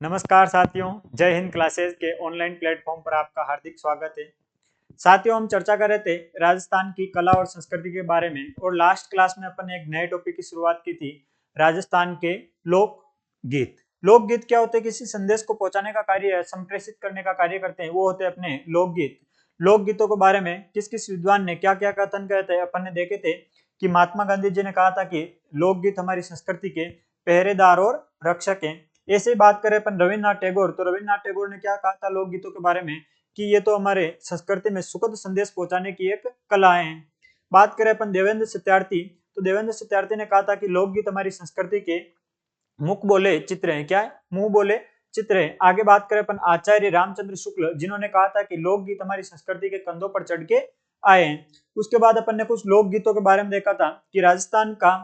नमस्कार साथियों, जय हिंद क्लासेस के ऑनलाइन प्लेटफॉर्म पर आपका हार्दिक स्वागत है। साथियों, हम चर्चा कर रहे थे राजस्थान की कला और संस्कृति के बारे में और लास्ट क्लास में अपन ने एक नए टॉपिक की शुरुआत की थी, राजस्थान के लोकगीत। लोकगीत क्या होते हैं? किसी संदेश को पहुंचाने का कार्य, संप्रेषित करने का कार्य करते हैं, वो होते हैं अपने लोकगीत। लोकगीतों के बारे में किस किस विद्वान ने क्या क्या कथन कहे थे अपन ने देखे थे कि महात्मा गांधी जी ने कहा था कि लोकगीत हमारी संस्कृति के पहरेदार और रक्षक हैं। ऐसे ही बात करें अपन रविन्द्रनाथ टैगोर, तो रविन्द्रनाथ टैगोर ने क्या कहा था लोकगीतों के बारे में कि ये तो हमारे संस्कृति में सुखद संदेश पहुंचाने की एक कला है। बात करें अपन देवेंद्र सत्यार्थी, तो देवेंद्र सत्यार्थी ने कहा था कि लोकगीत हमारी संस्कृति के मुख बोले चित्र हैं। क्या है? मुंह बोले चित्र है। आगे बात करें अपन आचार्य रामचंद्र शुक्ल, जिन्होंने कहा था कि लोकगीत हमारी संस्कृति के कंधों पर चढ़ के आए हैं। उसके बाद अपन ने कुछ लोकगीतों के बारे में देखा था कि राजस्थान का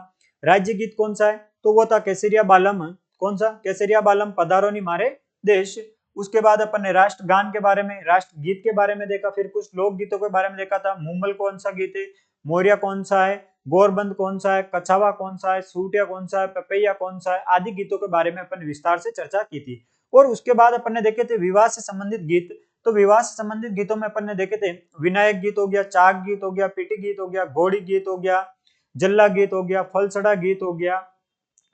राज्य गीत कौन सा है, तो वो था केसरिया बालम। कौन सा? केसरिया बालम पधारो नी मारे देश। उसके बाद अपन ने राष्ट्रगान के बारे में, राष्ट्रगीत के बारे में देखा, फिर कुछ लोकगीतों के बारे में देखा था। मुम्बल कौन सा गीत है, मोरिया कौन सा है, गोरबंद कौन सा है, कछावा कौन सा है, सूटिया कौन सा है, पपैया कौन सा है, आदि गीतों के बारे में अपन विस्तार से चर्चा की थी। और उसके बाद अपन ने देखे थे विवाह से संबंधित गीत। तो विवाह से संबंधित गीतों में अपन ने देखे थे विनायक गीत हो गया, चाक गीत हो गया, पीटी गीत हो गया, घोड़ी गीत हो गया, जल्ला गीत हो गया, फलसड़ा गीत हो गया,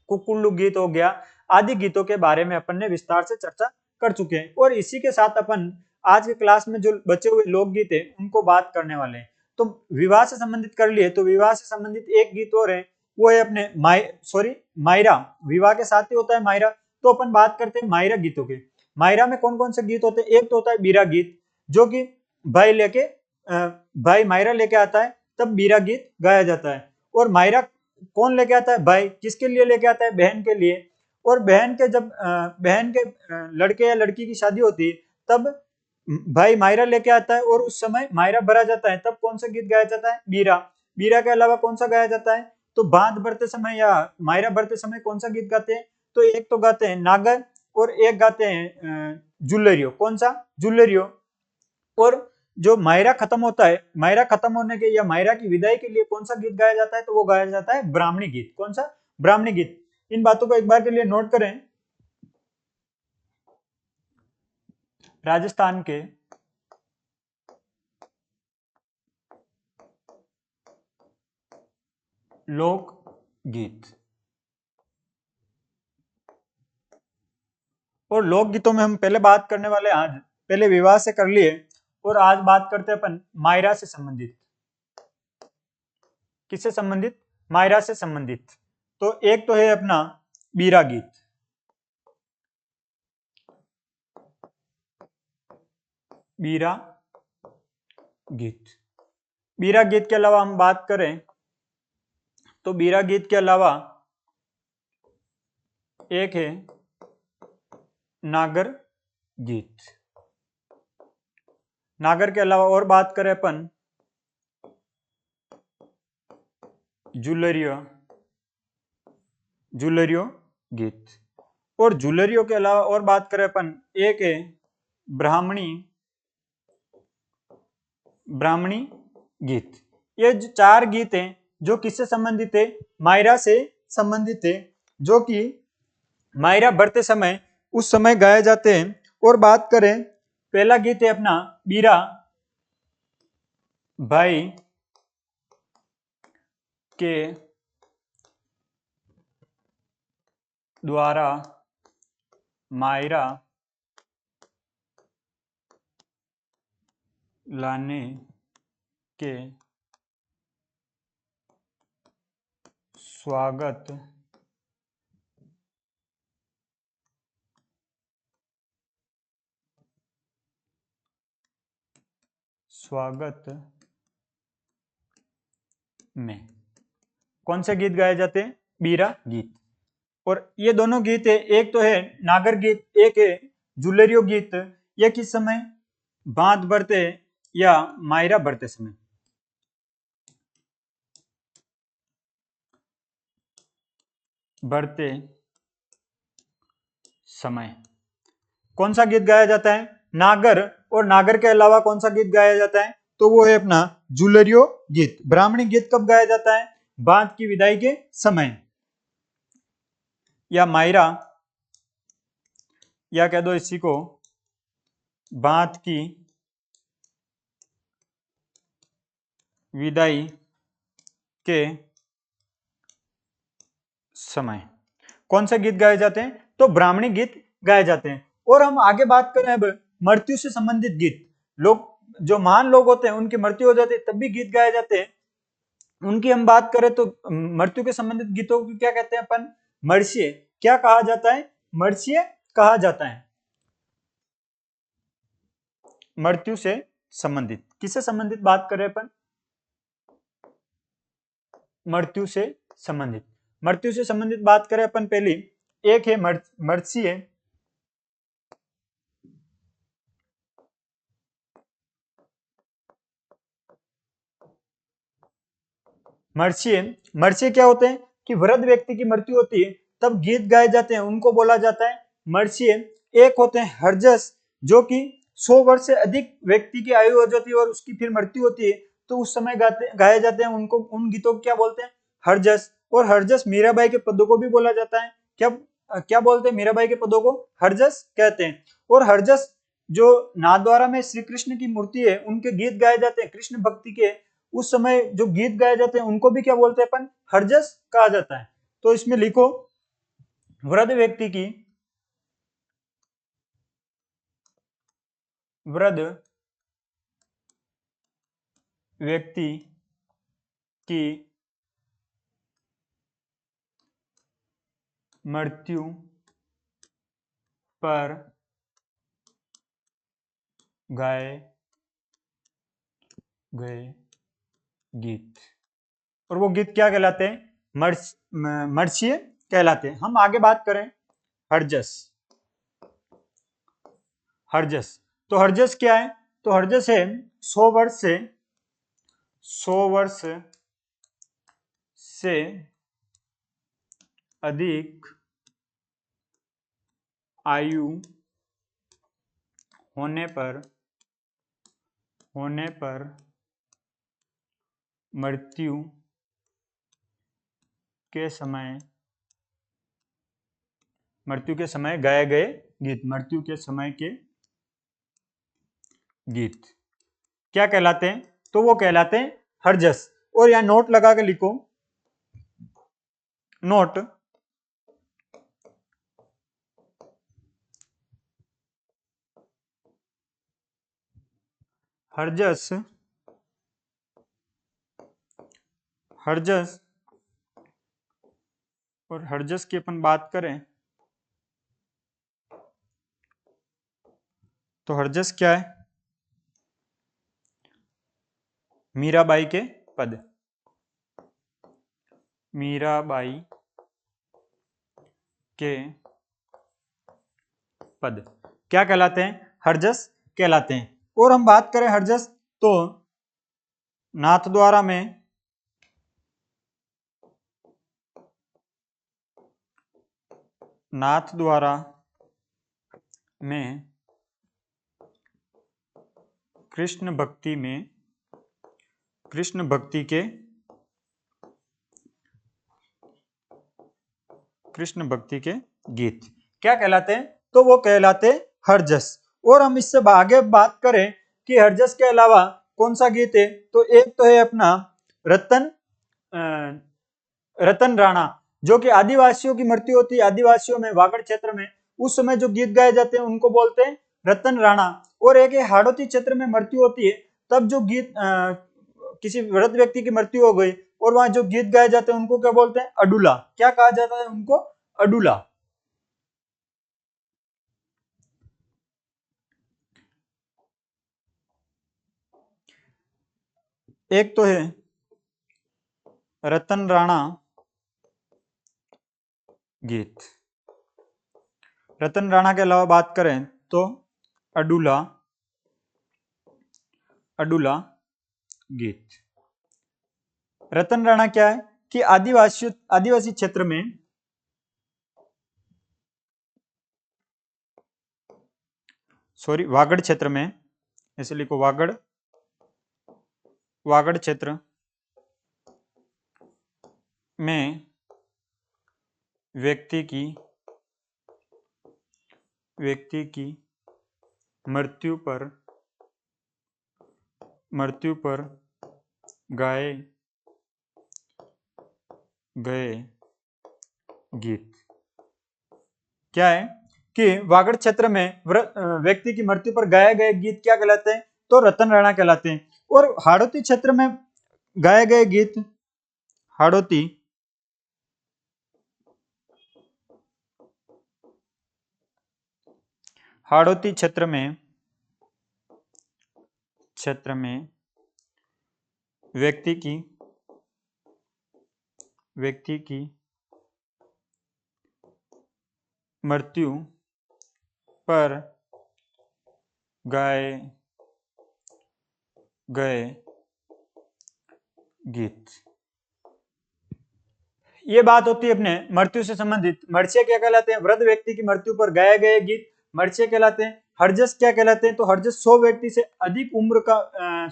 कुकुल्लू गीत हो गया, आदि गीतों के बारे में अपन ने विस्तार से चर्चा कर चुके हैं। और इसी के साथ अपन आज के क्लास में जो बचे हुए लोकगीत है उनको बात करने वाले हैं। तो विवाह से संबंधित कर लिए, तो विवाह से संबंधित एक गीत और है, वो है अपने मायरा। विवाह के साथ ही होता है मायरा। तो अपन बात करते हैं मायरा गीतों के। मायरा में कौन कौन से गीत होते हैं? एक तो होता है बीरा गीत, जो कि भाई मायरा लेके आता है, तब बीरा गीत गाया जाता है। और मायरा कौन लेके आता है? भाई। किसके लिए लेके आता है? बहन के लिए। और बहन के जब बहन के लड़के या लड़की की शादी होती है, तब भाई मायरा लेके आता है और उस समय मायरा भरा जाता है, तब कौन सा गीत गाया जाता है? बीरा। बीरा के अलावा कौन सा गाया जाता है? तो बांध भरते समय या मायरा भरते समय कौन सा गीत गाते हैं? तो एक तो गाते हैं नागर और एक गाते हैं जुल्लरियो। कौन सा? जुल्लरियो। और जो मायरा खत्म होता है, मायरा खत्म होने के या मायरा की विदाई के लिए कौन सा गीत गाया जाता है? तो वो गाया जाता है ब्राह्मणी गीत। कौन सा? ब्राह्मणी गीत। इन बातों को एक बार के लिए नोट करें। राजस्थान के लोक गीत। और लोकगीतों में हम पहले बात करने वाले आज, पहले विवाह से कर लिए और आज बात करते हैं अपन मायरा से संबंधित। किससे संबंधित? मायरा से संबंधित। तो एक तो है अपना बीरा गीत। बीरा गीत। बीरा गीत के अलावा हम बात करें तो बीरा गीत के अलावा एक है नागर गीत। नागर के अलावा और बात करें अपन जुलरियो गीत। और जुलरियो के अलावा और बात करें अपन, एक है ब्राह्मणी गीत। ये जो चार गीत हैं जो किससे संबंधित है? मायरा से संबंधित है, जो कि मायरा भरते समय उस समय गाए जाते हैं। और बात करें, पहला गीत है अपना बीरा भाई के द्वारा मायरा लाने के स्वागत में कौन से गीत गाए जाते हैं? बीरा गीत। और ये दोनों गीत है, एक तो है नागर गीत, एक है जुलरियो गीत। ये किस समय? बांध भरते या मायरा भरते समय। भरते समय कौन सा गीत गाया जाता है? नागर। और नागर के अलावा कौन सा गीत गाया जाता है? तो वो है अपना जुलरियो गीत। ब्राह्मणी गीत कब गाया जाता है? बांध की विदाई के समय या मायरा या कह दो इसी को बात की विदाई के समय कौन से गीत गाए जाते हैं? तो ब्राह्मणी गीत गाए जाते हैं। और हम आगे बात करें अब मृत्यु से संबंधित गीत। लोग जो महान लोग होते हैं उनकी मृत्यु हो जाती है तब भी गीत गाए जाते हैं। उनकी हम बात करें तो मृत्यु के संबंधित गीतों को क्या कहते हैं अपन? मर्ष्य। क्या कहा जाता है? मर्ष्य कहा जाता है। मृत्यु से संबंधित किससे संबंधित बात करें अपन? मृत्यु से संबंधित। मृत्यु से संबंधित बात करें अपन पहली, एक है मर्ष्य। मर्ष्य क्या होते हैं कि वृद्ध व्यक्ति की मृत्यु होती है तब गीत गाए जाते हैं, उनको बोला जाता है मर्ष्य। एक होते हैं हर्जस, जो कि 100 वर्ष से अधिक व्यक्ति की आयु हो जाती है और उसकी फिर मृत्यु होती है तो उस समय गाए जाते हैं, उनको उन गीतों को क्या बोलते हैं? हर्जस। और हर्जस मीराबाई के पदों को भी बोला जाता है। क्या क्या बोलते हैं? मीराबाई के पदों को हर्जस कहते हैं। और हर्जस जो नाथद्वारा में श्री कृष्ण की मूर्ति है उनके गीत गाए जाते हैं कृष्ण भक्ति के, उस समय जो गीत गाए जाते हैं उनको भी क्या बोलते हैं अपन? हर्जस कहा जाता है। तो इसमें लिखो वृद्ध व्यक्ति की वृद्ध व्यक्ति की मृत्यु पर गाए गए गीत। और वो गीत क्या कहलाते हैं? मर्ष्य कहलाते हैं। हम आगे बात करें हर्जस। हर्जस तो हर्जस क्या है? तो हर्जस है 100 वर्ष से 100 वर्ष से अधिक आयु होने पर मृत्यु के समय गाए गए गीत। मृत्यु के समय के गीत क्या कहलाते हैं? तो वो कहलाते हैं हर्जस। और यहां नोट लगा के लिखो, नोट हर्जस। हर्जस और हर्जस की अपन बात करें तो हर्जस क्या है? मीराबाई के पद। मीराबाई के पद क्या कहलाते हैं? हर्जस कहलाते हैं। और हम बात करें हर्जस तो नाथद्वारा में कृष्ण भक्ति के गीत क्या कहलाते हैं? तो वो कहलाते हर्जस। और हम इससे आगे बात करें कि हर्जस के अलावा कौन सा गीत है, तो एक तो है अपना रतन राणा, जो कि आदिवासियों की मृत्यु होती है आदिवासियों में वागड़ क्षेत्र में, उस समय जो गीत गाए जाते हैं उनको बोलते हैं रतन राणा। और एक हाड़ौती क्षेत्र में मृत्यु होती है तब जो गीत किसी वृद्ध व्यक्ति की मृत्यु हो गई और वहां जो गीत गाए जाते हैं उनको क्या बोलते हैं? अडुला। क्या कहा जाता है उनको? अडुला। एक तो है रतन राणा गीत। रतन राणा के अलावा बात करें तो अडुला गीत। रतन राणा क्या है कि आदिवासी क्षेत्र में वागड़ क्षेत्र में, ऐसे लिखो वागड़ क्षेत्र में व्यक्ति की व्यक्ति की मृत्यु पर गाए गए गीत। क्या है कि वागड़ क्षेत्र में व्यक्ति की मृत्यु पर गाए गए गीत क्या कहलाते हैं? तो रतन राणा कहलाते हैं। और हाड़ौती क्षेत्र में गाए गए गीत, हाड़ौती क्षेत्र में व्यक्ति की मृत्यु पर गाए गए गीत। ये बात होती है अपने मृत्यु से संबंधित। मर्च्य क्या कहलाते हैं? वृद्ध व्यक्ति की मृत्यु पर गाए गए गीत मर्च्य कहलाते हैं। हर्जस क्या कहलाते हैं? तो हर्जस 100 व्यक्ति से अधिक उम्र का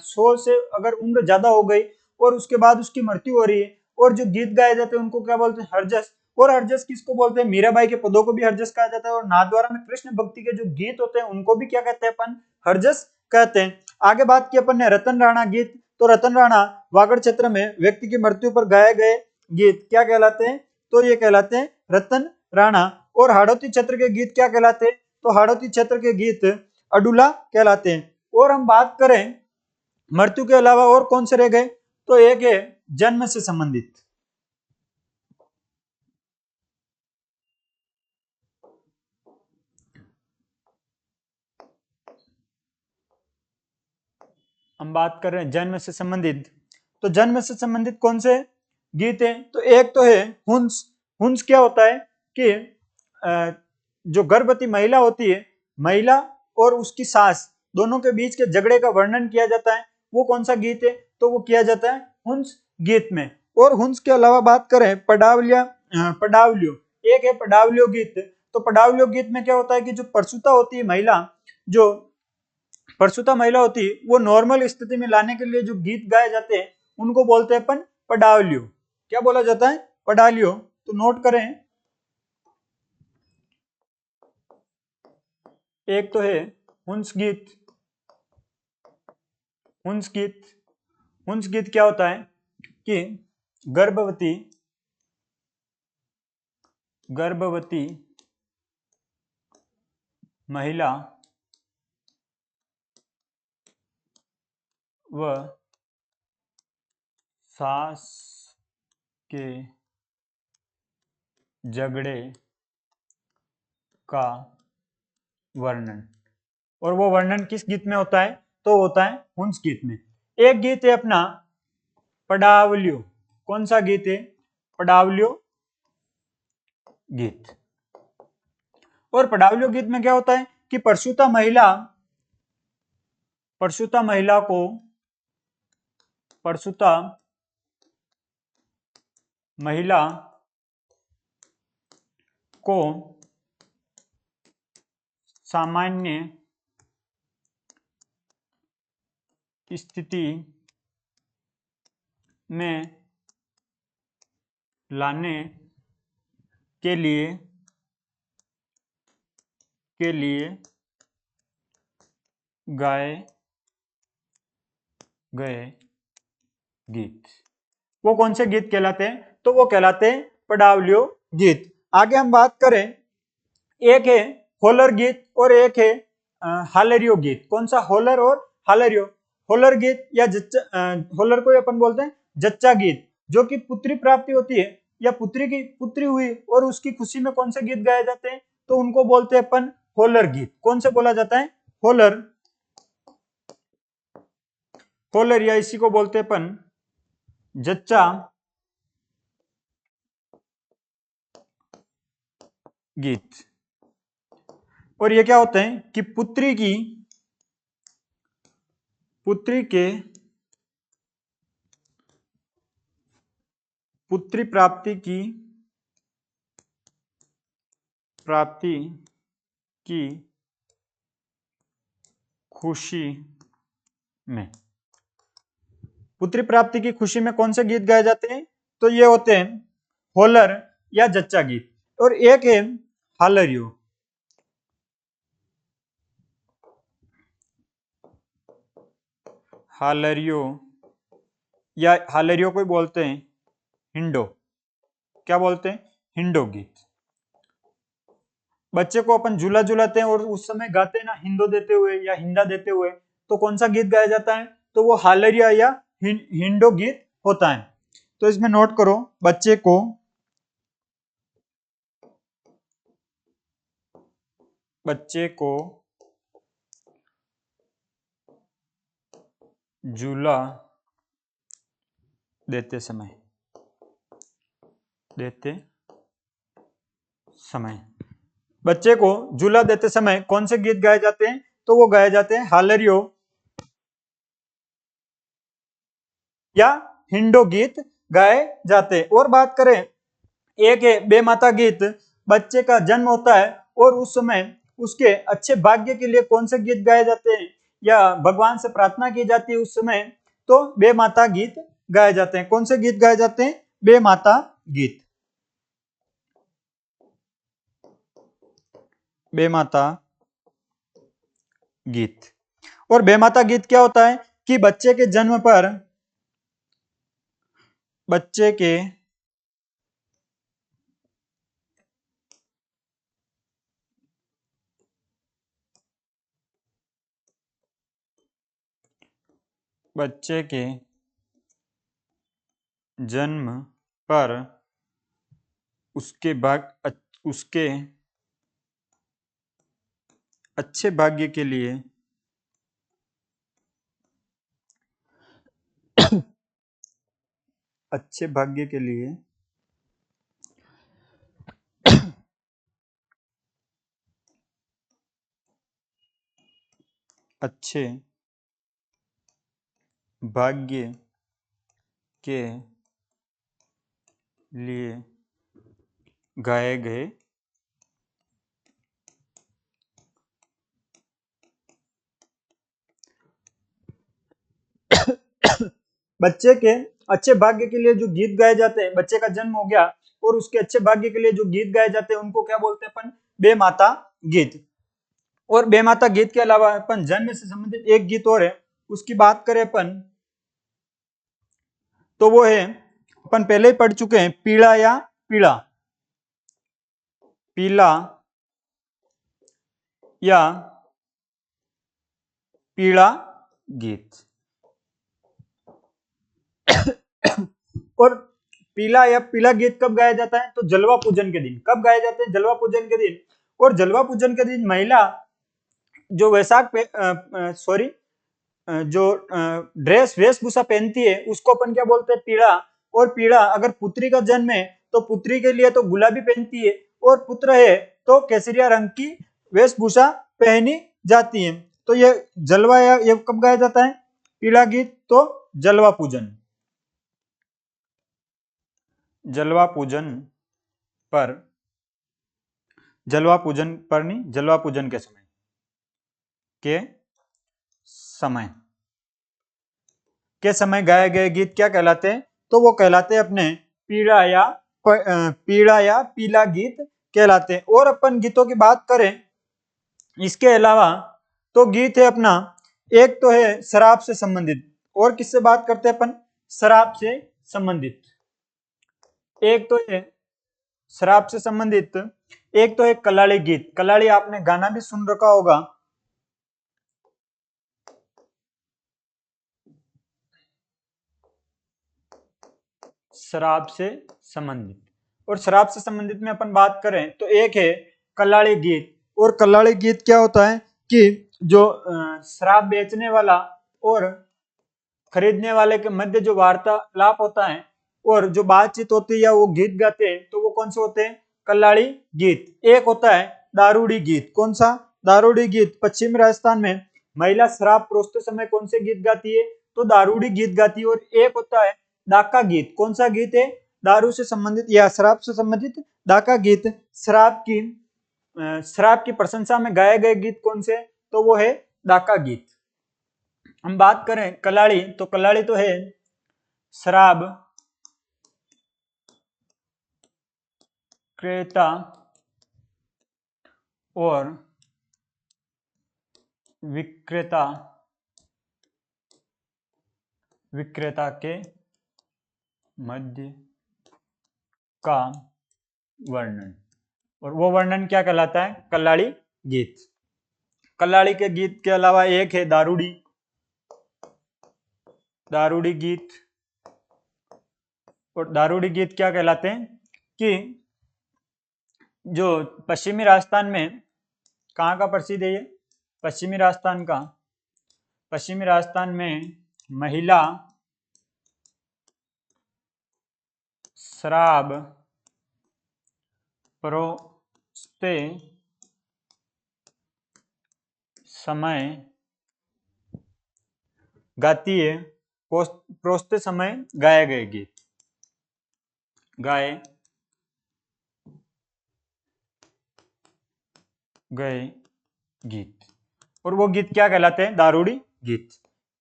100 से अगर उम्र ज्यादा हो गई और उसके बाद उसकी मृत्यु हो रही है और जो गीत गाए जाते हैं उनको क्या बोलते हैं? हर्जस। और हर्जस किसको बोलते हैं? मीराबाई के पदों को भी हर्जस कहा जाता है। और नाथद्वारा में कृष्ण भक्ति के जो गीत होते हैं उनको भी क्या कहते हैं अपन? हर्जस कहते हैं। आगे बात की अपन ने रतन राणा गीत। तो रतन राणा वागड़ क्षेत्र में व्यक्ति की मृत्यु पर गाए गए गीत क्या कहलाते हैं? तो ये कहलाते हैं रतन राणा। और हाड़ौती क्षेत्र के गीत क्या कहलाते हैं? तो हाड़ौती क्षेत्र के गीत अडुला कहलाते हैं। और हम बात करें मृत्यु के अलावा और कौन से रह गए? तो एक है जन्म से संबंधित। हम बात कर रहे हैं जन्म से संबंधित। तो जन्म से संबंधित कौन से गीत है? तो एक तो है हुंस। हुंस क्या होता है कि जो गर्भवती महिला होती है, महिला और उसकी सास दोनों के बीच के झगड़े का वर्णन किया जाता है। वो कौन सा गीत है? तो वो किया जाता है हुंस गीत में। और हुंस के अलावा बात करें पडावलियो, एक है पडावलियो गीत। तो पडावलियो गीत में क्या होता है कि जो प्रसूता होती है महिला, जो प्रसूता महिला होती है, वो नॉर्मल स्थिति में लाने के लिए जो गीत गाए जाते हैं उनको बोलते हैं अपन पडावलियो। क्या बोला जाता है? पडावलियो। तो नोट करें, एक तो है हुंस गीत। हुंस गीत क्या होता है कि गर्भवती महिला व सास के झगड़े का वर्णन। और वो वर्णन किस गीत में होता है? तो होता है हुंस गीत में। एक गीत है अपना पडावलियो। कौन सा गीत है? पडावलियो गीत। और पडावलियो गीत में क्या होता है कि प्रसूता महिला को सामान्य स्थिति में लाने के लिए गाए गए गीत। वो कौन से गीत कहलाते हैं? तो वो कहलाते हैं पडावलियो गीत। आगे हम बात करें, एक है होलर गीत और एक है हालेरियो गीत। कौन सा? होलर और हालेरियो। होलर गीत या होलर को अपन बोलते हैं जच्चा गीत, जो कि पुत्री प्राप्ति होती है या पुत्री हुई और उसकी खुशी में कौन से गीत गाए जाते हैं? तो उनको बोलते हैं अपन होलर गीत। कौन से बोला जाता है? होलर या इसी को बोलते हैं अपन जच्चा गीत। और ये क्या होते हैं कि पुत्री के पुत्री प्राप्ति की खुशी में, पुत्री प्राप्ति की खुशी में कौन से गीत गाए जाते हैं? तो ये होते हैं होलर या जच्चा गीत। और एक है हालरियो। हालरियो या हालरियो को बोलते हैं हिंडो। क्या बोलते हैं? हिंडो गीत। बच्चे को अपन झूला झूलाते हैं और उस समय गाते हैं ना, हिंदो देते हुए या हिंदा देते हुए, तो कौन सा गीत गाया जाता है? तो वो हालरिया या हिंडो गीत होता है। तो इसमें नोट करो, बच्चे को झूला देते समय बच्चे को झूला देते समय कौन से गीत गाए जाते हैं? तो वो गाए जाते हैं हालरियो या हिंडो गीत गाए जाते हैं। और बात करें, एक है बेमाता गीत। बच्चे का जन्म होता है और उस समय उसके अच्छे भाग्य के लिए कौन से गीत गाए जाते हैं या भगवान से प्रार्थना की जाती है उस समय, तो बेमाता गीत गाए जाते हैं। कौन से गीत गाए जाते हैं? बेमाता गीत। बेमाता गीत। और बेमाता गीत क्या होता है कि बच्चे के जन्म पर बच्चे के जन्म पर उसके अच्छे भाग्य के लिए अच्छे भाग्य के लिए अच्छे भाग्य के लिए गाए गए बच्चे के अच्छे भाग्य के लिए जो गीत गाए जाते हैं, बच्चे का जन्म हो गया और उसके अच्छे भाग्य के लिए जो गीत गाए जाते हैं उनको क्या बोलते हैं अपन? बेमाता गीत। और बेमाता गीत के अलावा अपन जन्म से संबंधित एक गीत और है, उसकी बात करें अपन तो वो है, अपन पहले ही पढ़ चुके हैं, पीला या पीला। पीला या पीला गीत। और पीला या पीला गीत कब गाया जाता है? तो जलवा पूजन के दिन। कब गाए जाते हैं? जलवा पूजन के दिन। और जलवा पूजन के दिन महिला जो वैशाख पे सॉरी जो ड्रेस वेशभूषा पहनती है उसको अपन क्या बोलते हैं? पीला। और पीला अगर पुत्री का जन्म है तो पुत्री के लिए तो गुलाबी पहनती है, और पुत्र है तो केसरिया रंग की वेशभूषा पहनी जाती है। तो ये जलवा या ये कब गाया जाता है? पीला गीत तो जलवा पूजन। जलवा पूजन पर नहीं, जलवा पूजन के समय के समय गाए गए गीत क्या कहलाते हैं? तो वो कहलाते हैं अपने पीड़ा या पीला गीत कहलाते हैं। और अपन गीतों की बात करें इसके अलावा तो गीत है अपना, एक तो है शराब से संबंधित। और किससे बात करते हैं अपन? शराब से संबंधित। एक तो है शराब से संबंधित, एक तो है कलाड़ी गीत। कलाड़ी आपने गाना भी सुन रखा होगा। शराब से संबंधित। और शराब से संबंधित में अपन बात करें तो एक है कलाड़ी गीत। और कलाड़ी गीत क्या होता है कि जो शराब बेचने वाला और खरीदने वाले के मध्य जो वार्तालाप होता है और जो बातचीत होती है या वो गीत गाते हैं, तो वो कौन से होते हैं? कलाड़ी गीत। एक होता है दारूड़ी गीत। कौन सा? दारूड़ी गीत। पश्चिमी राजस्थान में महिला शराब परोसते समय कौन से गीत गाती है? तो दारूड़ी गीत गाती है। और एक होता है डाका गीत। कौन सा गीत है? दारू से संबंधित या शराब से संबंधित डाका गीत। शराब की प्रशंसा में गाए गए गीत कौन से? तो वो है डाका गीत। हम बात करें कलाड़ी, तो कलाड़ी तो है शराब क्रेता और विक्रेता विक्रेता के मध्य का वर्णन, और वो वर्णन क्या कहलाता है? कल्लाड़ी गीत। कल्लाड़ी के गीत के अलावा एक है दारूड़ी, दारूड़ी गीत। और दारूड़ी गीत क्या कहलाते हैं कि जो पश्चिमी राजस्थान में, कहाँ का प्रसिद्ध है ये? पश्चिमी राजस्थान का। पश्चिमी राजस्थान में महिला शराब परोसते समय गाती है, परोसते समय गाए गए गीत, गाए गए गीत। और वो गीत क्या कहलाते हैं? दारूड़ी गीत।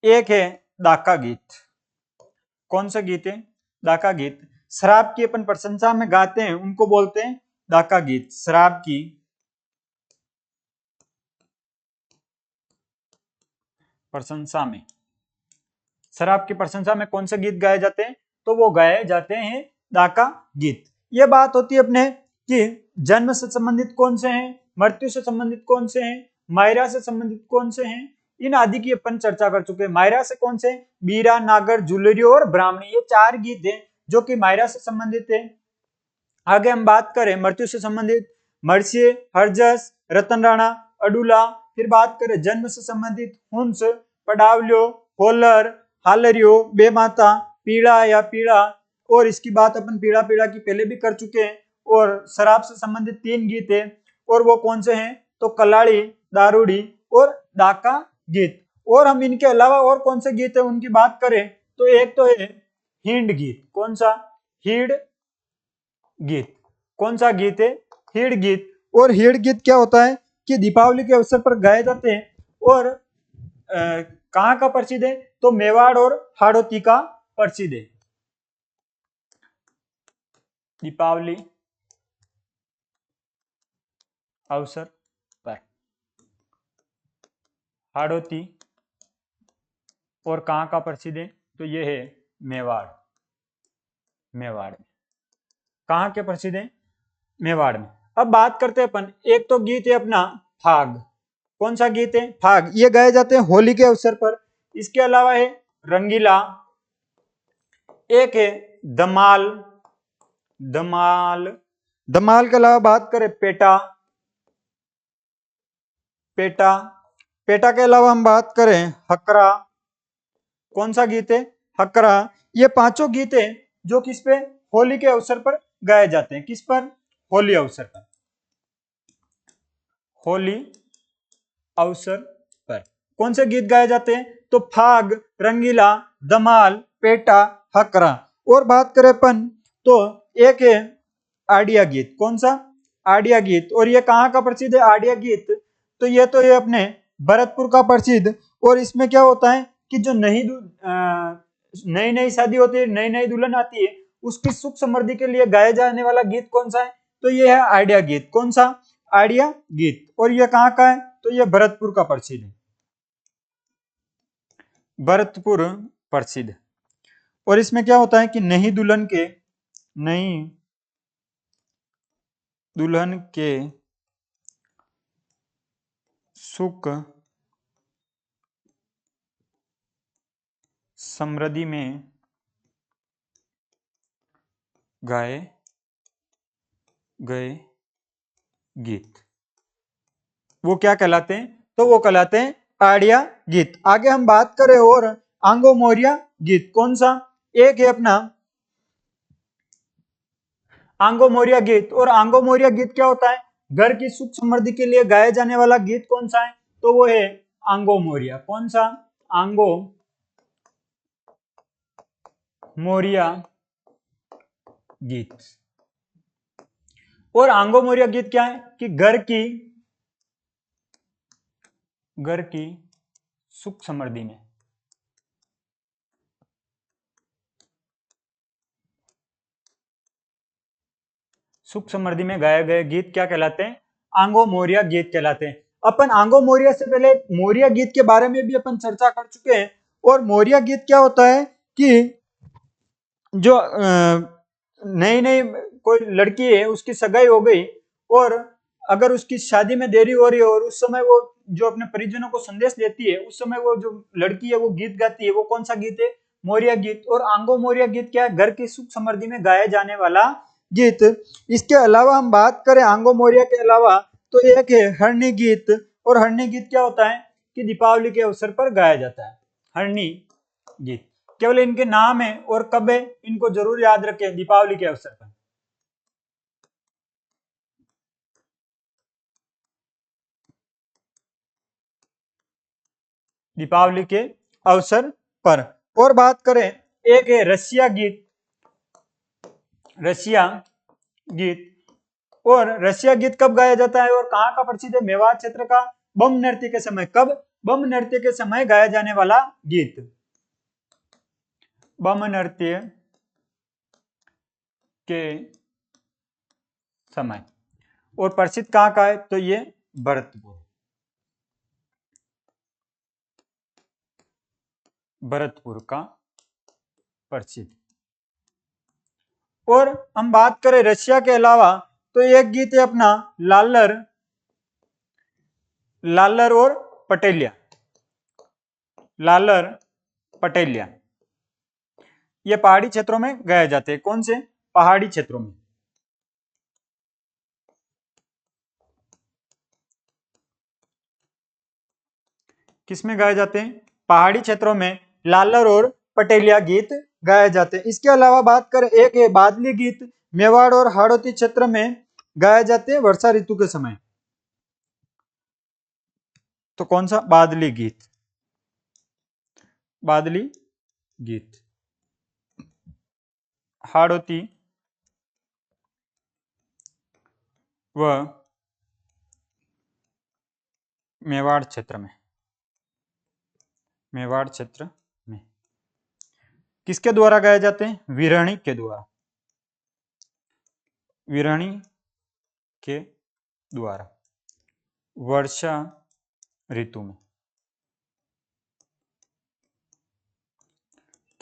एक है डाका गीत। कौन सा गीत है? डाका गीत। शराब की अपन प्रशंसा में गाते हैं, उनको बोलते हैं डाका गीत। शराब की प्रशंसा में, शराब की प्रशंसा में कौन से गीत गाए जाते हैं? तो वो गाए जाते हैं डाका गीत। ये बात होती है अपने कि जन्म से संबंधित कौन से हैं, मृत्यु से संबंधित कौन से हैं, मायरा से संबंधित कौन से हैं, इन आदि की अपन चर्चा कर चुके हैं। मायरा से कौन से? बीरा, नागर, जुलरी और ब्राह्मणी, ये 4 गीत हैं जो कि मायरा से संबंधित है। आगे हम बात करें मृत्यु से संबंधित, मर्ष्य, हरजस, रतन राणा, अडुला। फिर बात करें जन्म से संबंधित, हुंस, पडावलियो, होलर, हालरियो, बेमाता, पीड़ा या पीड़ा। और इसकी बात अपन पीड़ा पीड़ा की पहले भी कर चुके हैं। और शराब से संबंधित 3 गीत है, और वो कौन से हैं? तो कल्लाड़ी, दारूड़ी और डाका गीत। और हम इनके अलावा और कौन से गीत है उनकी बात करें तो एक तो है हिंड गीत। कौन सा? हिंड गीत। कौन सा गीत है? हिंड गीत। और हिंड गीत क्या होता है कि दीपावली के अवसर पर गाए जाते हैं। और कहाँ का प्रसिद्ध है? तो मेवाड़ और हाड़ौती का प्रसिद्ध है। दीपावली अवसर पर हाड़ौती, और कहाँ का प्रसिद्ध है? तो ये है मेवाड़। मेवाड़ में। कहाँ के प्रसिद्ध है? मेवाड़ में। अब बात करते हैं अपन, एक तो गीत है अपना फाग। कौन सा गीत है? फाग। ये गाए जाते हैं होली के अवसर पर। इसके अलावा है रंगीला, एक है धमाल। धमाल, धमाल के अलावा बात करें पेटा। पेटा, पेटा के अलावा हम बात करें हकरा। कौन सा गीत है? हकरा। ये 5 गीत है जो किस पे? होली के अवसर पर गाए जाते हैं। किस पर? होली अवसर पर। होली अवसर पर कौन से गीत गाए जाते हैं? तो फाग, रंगीला, धमाल, पेटा, हकरा। और बात करें अपन तो एक है आडिया गीत। कौन सा? आडिया गीत। और ये कहाँ का प्रसिद्ध है आडिया गीत? तो ये अपने भरतपुर का प्रसिद्ध। और इसमें क्या होता है कि जो नई नई शादी होती है, नई नई दुल्हन आती है, उसकी सुख समृद्धि के लिए गाया जाने वाला गीत कौन सा है? तो ये है आडिया गीत। कौन सा? आडिया गीत। और ये कहाँ का है? तो ये भरतपुर का प्रसिद्ध है। भरतपुर प्रसिद्ध। और इसमें क्या होता है कि नई दुल्हन के सुख समृद्धि में गाए गए गीत, वो क्या कहलाते हैं? तो वो कहलाते हैं आडिया गीत। आगे हम बात करें और आंगो मोरिया गीत। कौन सा? एक है अपना आंगो मोरिया गीत। और आंगो मोरिया गीत क्या होता है? घर की सुख समृद्धि के लिए गाया जाने वाला गीत कौन सा है? तो वो है आंगो मोरिया। कौन सा? आंगो मोरिया गीत। और आंगो मोरिया गीत क्या है कि घर की सुख समृद्धि में सुख समृद्धि में गाए गए गीत क्या कहलाते हैं? आंगो मोरिया गीत कहलाते हैं। अपन आंगो मोरिया से पहले मोरिया गीत के बारे में भी अपन चर्चा कर चुके हैं। और मोरिया गीत क्या होता है कि जो नई नई कोई लड़की है उसकी सगाई हो गई और अगर उसकी शादी में देरी हो रही है और उस समय वो जो अपने परिजनों को संदेश देती है, उस समय वो जो लड़की है वो गीत गाती है, वो कौन सा गीत है? मोरिया गीत। और आंगो मोरिया गीत क्या है? घर की सुख समृद्धि में गाया जाने वाला गीत। इसके अलावा हम बात करें आंगो मोरिया के अलावा तो एक है हरणी गीत। और हरणी गीत क्या होता है कि दीपावली के अवसर पर गाया जाता है हरणी गीत। केवल इनके नाम है और कब है इनको जरूर याद रखें, दीपावली के अवसर पर। दीपावली के अवसर पर। और बात करें एक है रसिया गीत। रसिया गीत। और रसिया गीत कब गाया जाता है और कहाँ का प्रसिद्ध है? मेवाड़ क्षेत्र का बम नृत्य के समय। कब? बम नृत्य के समय गाया जाने वाला गीत। बम नृत्य के समय। और प्रसिद्ध कहाँ का है? तो ये भरतपुर। भरतपुर का प्रसिद्ध। और हम बात करें रशिया के अलावा तो एक गीत है अपना लालर। लालर और पटेलिया। लालर पटेलिया ये पहाड़ी क्षेत्रों में गाए जाते हैं। कौन से? पहाड़ी क्षेत्रों में। किसमें गाए जाते हैं? पहाड़ी क्षेत्रों में लालर और पटेलिया गीत गाए जाते हैं। इसके अलावा बात करें एक है बादली गीत। मेवाड़ और हाड़ौती क्षेत्र में गाए जाते हैं वर्षा ऋतु के समय। तो कौन सा? बादली गीत। बादली गीत हाड़ौती व मेवाड़ क्षेत्र में। मेवाड़ क्षेत्र में किसके द्वारा गाए जाते हैं? विरहणी के द्वारा। विरहणी के द्वारा वर्षा ऋतु में।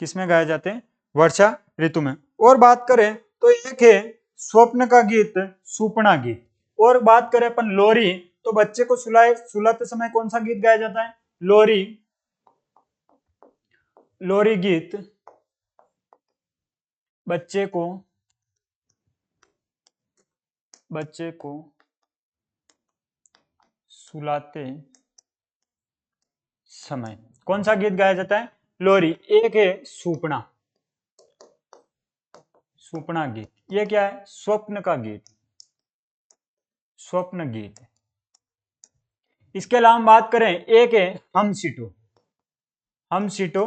किसमें गाए जाते हैं? वर्षा ऋतु में। और बात करें तो एक है स्वप्न का गीत, सुपना गीत। और बात करें अपन लोरी तो बच्चे को सुलाते समय कौन सा गीत गाया जाता है? लोरी। लोरी गीत बच्चे को सुलाते समय कौन सा गीत गाया जाता है? लोरी। एक है सुपना। सुपना गीत ये क्या है? स्वप्न का गीत। स्वप्न गीत। इसके अलावा हम बात करें एक है हम सीटो। हम सीटो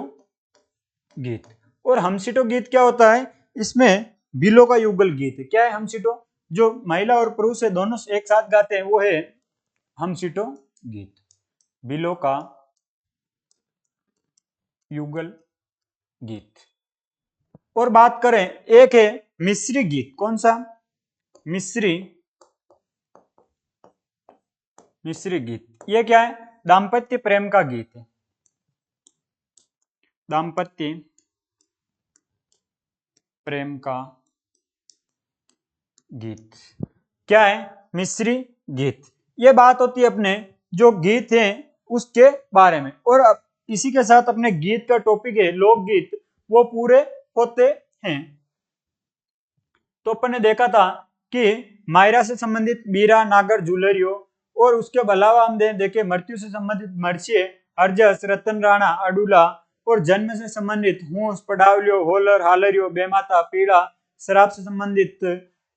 गीत। और हम सीटो गीत क्या होता है? इसमें बिलो का युगल गीत है। क्या है हम सीटो? जो महिला और पुरुष है दोनों एक साथ गाते हैं वो है हम सीटो गीत। बिलो का युगल गीत। और बात करें एक है मिस्री गीत। कौन सा? मिस्री गीत। ये क्या है? दाम्पत्य प्रेम का गीत है। दाम्पत्य प्रेम का गीत क्या है? मिस्री गीत। ये बात होती है अपने जो गीत हैं उसके बारे में। और अब इसी के साथ अपने गीत का टॉपिक है लोकगीत, वो पूरे होते हैं। तो अपन ने देखा था कि मायरा से संबंधित बीरा, नागर, झूलरियो। और उसके अलावा हम देखे मृत्यु से संबंधित मर्चिये, अर्जस, रतन राणा, अडूला। और जन्म से संबंधित हूस, पडावलियो, होलर, हालरियो, बेमाता, पीड़ा। शराब से संबंधित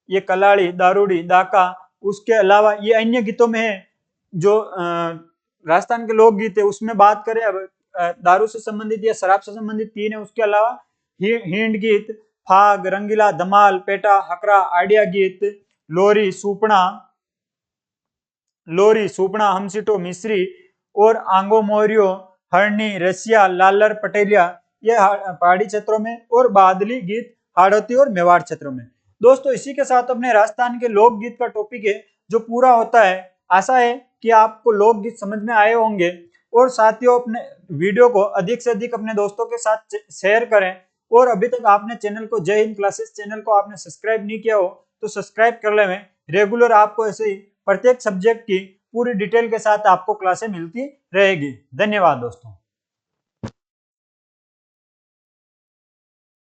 ये कलाड़ी, दारूड़ी, दाका। उसके अलावा ये अन्य गीतों में है जो राजस्थान के लोकगीत है उसमें बात करें अब दारू से संबंधित या शराब से संबंधित 3 है। उसके अलावा हिंड गीत, फाग, रंगीला, धमाल, पेटा, हकरा, आडिया गीत, लोरी, सुपना, हमसीटो, मिस्री और आंगो मोरियो, हरणी, रसिया, लालर, पटेलिया ये पहाड़ी क्षेत्रों में। और बादली गीत हाड़ौती और मेवाड़ क्षेत्रों में। दोस्तों इसी के साथ अपने राजस्थान के लोकगीत का टॉपिक है जो पूरा होता है। आशा है कि आपको लोकगीत समझ में आए होंगे। और साथियों अपने वीडियो को अधिक से अधिक अपने दोस्तों के साथ शेयर करें। और अभी तक आपने चैनल को जय हिंद क्लासेस चैनल को आपने सब्सक्राइब नहीं किया हो तो सब्सक्राइब कर लें। रेगुलर आपको ऐसे ही प्रत्येक सब्जेक्ट की पूरी डिटेल के साथ आपको क्लासें मिलती रहेगी। धन्यवाद दोस्तों।